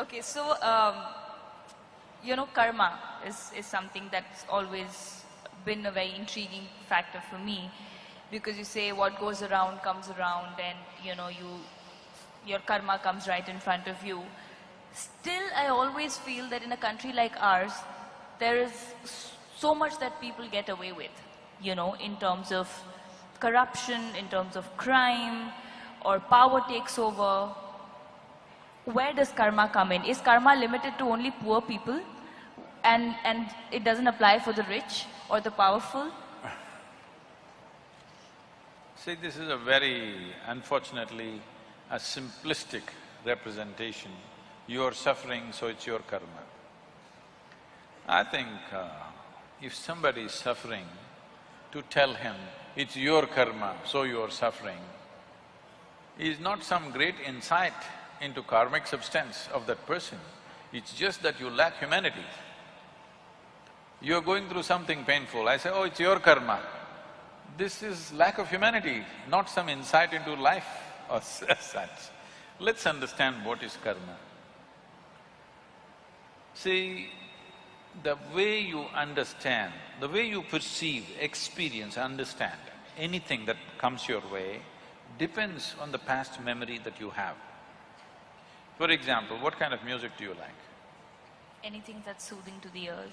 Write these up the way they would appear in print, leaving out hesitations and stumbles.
Okay, so, karma is something that's always been a very intriguing factor for me, because you say what goes around comes around, and your karma comes right in front of you. Still, I always feel that in a country like ours, there is so much that people get away with, in terms of corruption, in terms of crime, or power takes over. Where does karma come in? Is karma limited to only poor people, and it doesn't apply for the rich or the powerful? See, this is unfortunately, a simplistic representation. You are suffering, so it's your karma. I think if somebody is suffering, to tell him, it's your karma, so you are suffering, is not some great insight into karmic substance of that person. It's just that you lack humanity. You're going through something painful, I say, oh, it's your karma. This is lack of humanity, not some insight into life as such. Let's understand what is karma. See, the way you understand, the way you perceive, experience, understand anything that comes your way depends on the past memory that you have. For example, what kind of music do you like? Anything that's soothing to the ears.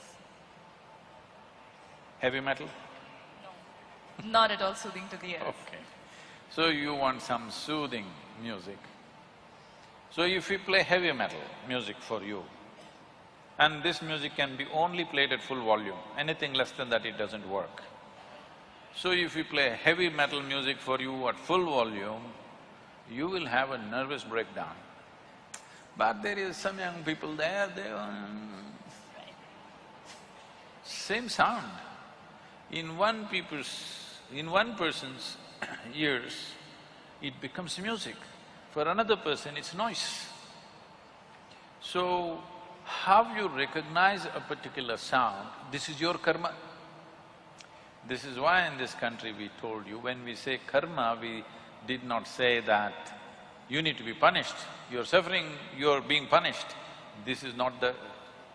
Heavy metal? No, not at all soothing to the ears. Okay. So you want some soothing music. So if we play heavy metal music for you, and this music can be only played at full volume, anything less than that it doesn't work. So if we play heavy metal music for you at full volume, you will have a nervous breakdown. But there is some young people there, same sound. In one person's ears, it becomes music. For another person, it's noise. So, how you recognize a particular sound, this is your karma. This is why in this country we told you, when we say karma, we did not say that you need to be punished, you're suffering, you're being punished. This is not the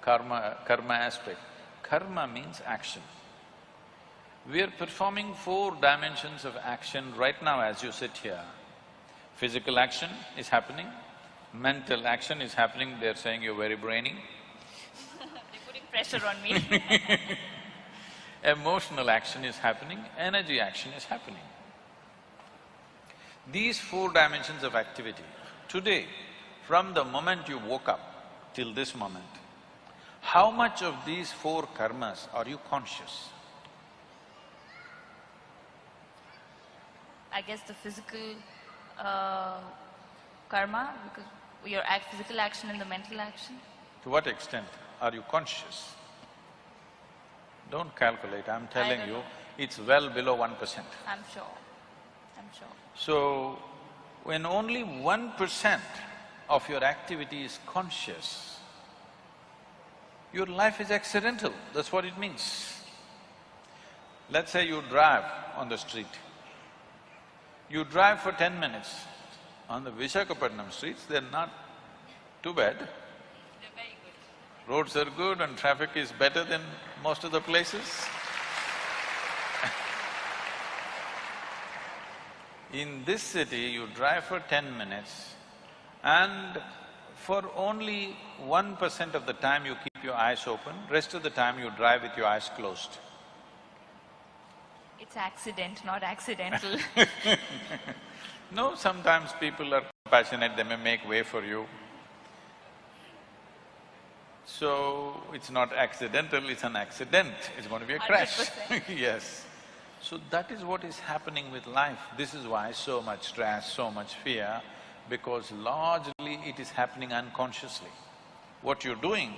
karma aspect. Karma means action. We are performing 4 dimensions of action right now as you sit here. Physical action is happening, mental action is happening, they're saying you're very brainy. They're putting pressure on me. Emotional action is happening, energy action is happening. These 4 dimensions of activity, today, from the moment you woke up till this moment, how much of these 4 karmas are you conscious? I guess the physical karma, because your physical action and the mental action. To what extent are you conscious? Don't calculate, I'm telling you, it's well below 1%. I'm sure. So, when only 1% of your activity is conscious, your life is accidental, that's what it means. Let's say you drive on the street. You drive for 10 minutes. On the Visakhapatnam streets, they're not too bad. They're very good. Roads are good and traffic is better than most of the places. In this city, you drive for 10 minutes and for only 1% of the time you keep your eyes open, rest of the time you drive with your eyes closed. It's accident, not accidental. No, sometimes people are compassionate, they may make way for you. So, it's not accidental, it's an accident, it's going to be a crash. 100%. Yes. So that is what is happening with life. This is why so much stress, so much fear, because largely it is happening unconsciously. What you're doing,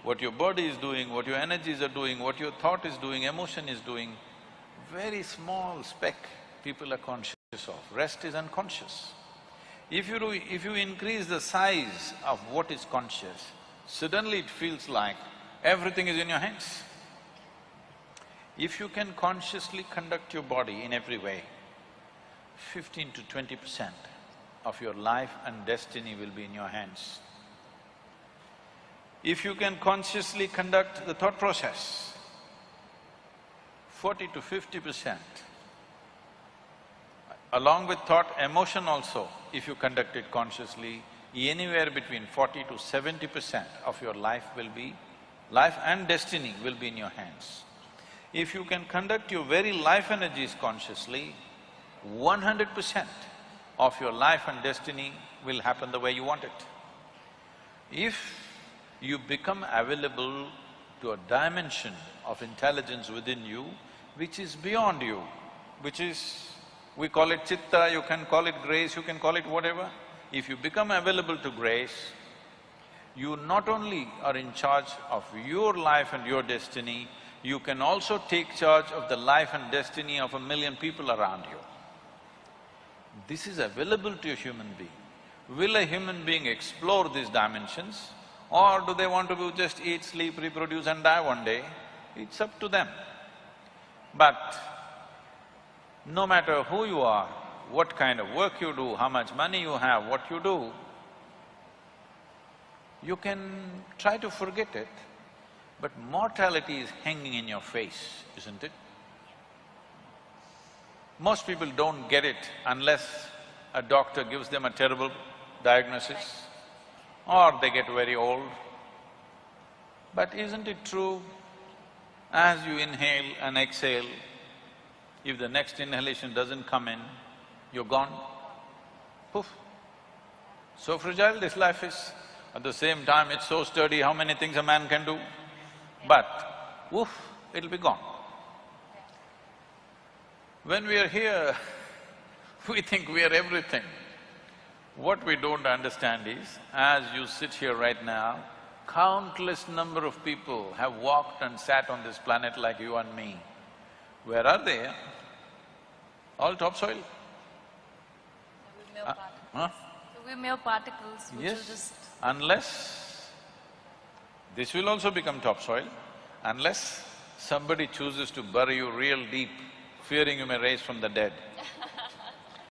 what your body is doing, what your energies are doing, what your thought is doing, emotion is doing, very small speck people are conscious of, rest is unconscious. If you increase the size of what is conscious, suddenly it feels like everything is in your hands. If you can consciously conduct your body in every way, 15 to 20% of your life and destiny will be in your hands. If you can consciously conduct the thought process, 40 to 50%, along with thought, emotion also, if you conduct it consciously, anywhere between 40 to 70% of your life and destiny will be in your hands. If you can conduct your very life energies consciously, 100% of your life and destiny will happen the way you want it. If you become available to a dimension of intelligence within you, which is beyond you, which is… we call it chitta, you can call it grace, you can call it whatever. If you become available to grace, you not only are in charge of your life and your destiny, you can also take charge of the life and destiny of 1,000,000 people around you. This is available to a human being. Will a human being explore these dimensions, or do they want to just eat, sleep, reproduce and die one day? It's up to them. But no matter who you are, what kind of work you do, how much money you have, what you do, you can try to forget it, but mortality is hanging in your face, isn't it? Most people don't get it unless a doctor gives them a terrible diagnosis or they get very old. But isn't it true, as you inhale and exhale, if the next inhalation doesn't come in, you're gone, poof. So fragile this life is. At the same time, it's so sturdy, how many things a man can do? But, woof, it'll be gone. When we are here, we think we are everything. What we don't understand is, as you sit here right now, countless number of people have walked and sat on this planet like you and me. Where are they? All topsoil. Huh? So we're mere particles which will Yes, just… unless… this will also become topsoil, unless somebody chooses to bury you real deep, fearing you may rise from the dead.